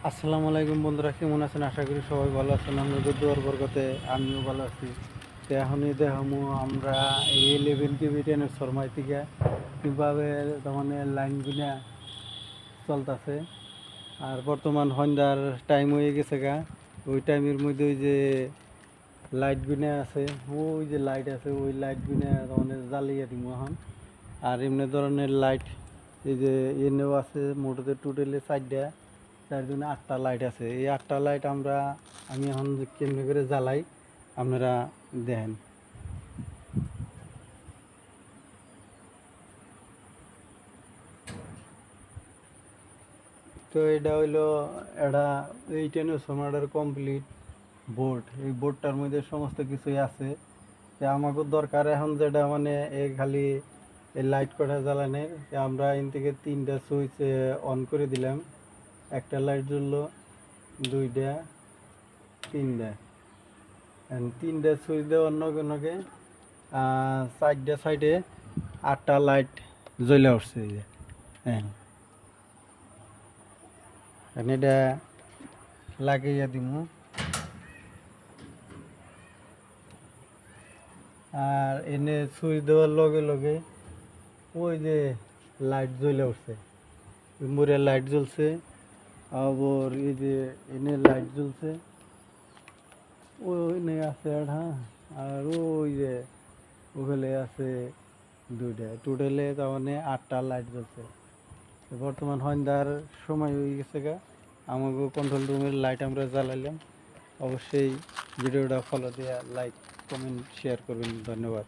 আসসালামু আলাইকুম বন্ধুরা, কেমন আছেন? আশা করি সবাই ভালো আছেন। আপনাদের দোয়ার বরকতে আমিও ভালো আছি। তো এখনই দেখামু আমরা এই 11 কেবি ট্রান্সফরমার থেকে কীভাবে মানে লাইন গুনা চলতেছে। আর বর্তমান সন্ধ্যার টাইম হয়ে গেছে গা। ওই টাইমের মধ্যে ওই যে লাইট গুনা আছে, ওই যে লাইট আছে, ওই লাইট গুনা মানে জ্বালিয়ে দিব এখন। আর এমনি ধরনের লাইট এই যে এনেও আছে, মোটরতে টোটালি 4টা, তার জন্য 8টা লাইট আছে। এই 8টা লাইট আমি এখন কেমনি করে জ্বালাই আপনারা দেখেন। তো এটা হইলো এটা এই ট্রান্সফরমারের কমপ্লিট বোর্ড। এই বোর্ডটার মধ্যে সমস্ত কিছুই আছে। তো আমাকে দরকার এখন যেটা মানে এই খালি এই লাইট কটা জ্বালানোর। আমরা এন থেকে 3টা সুইচ অন করে দিলাম। একটা লাইট জ্বললো, 2টা, 3টা। 3টা সুইচ দেওয়ার নগে নগে 4টা সাইডে 8টা লাইট জ্বলে উঠছে। এই যে হ্যাঁ, এটা লাগাইয়া দিব। আর এনে সুইচ দেওয়ার লগে লগে ওই যে লাইট জ্বলে উঠছে, মোড়ে লাইট জ্বলছে। আবার এই যে এনে লাইট জ্বলছে, ওই আছে একটা। আর ওই যে ওখানে আছে 2টা, টোটালে তার মানে 8টা লাইট জ্বলছে। বর্তমান সন্ধ্যার সময় হয়ে গেছে গা। আমাকে কন্ট্রোল রুমের লাইট আমরা জ্বালাইলাম। অবশ্যই ভিডিওটা ফলো দিয়ে লাইক, কমেন্ট, শেয়ার করবেন। ধন্যবাদ।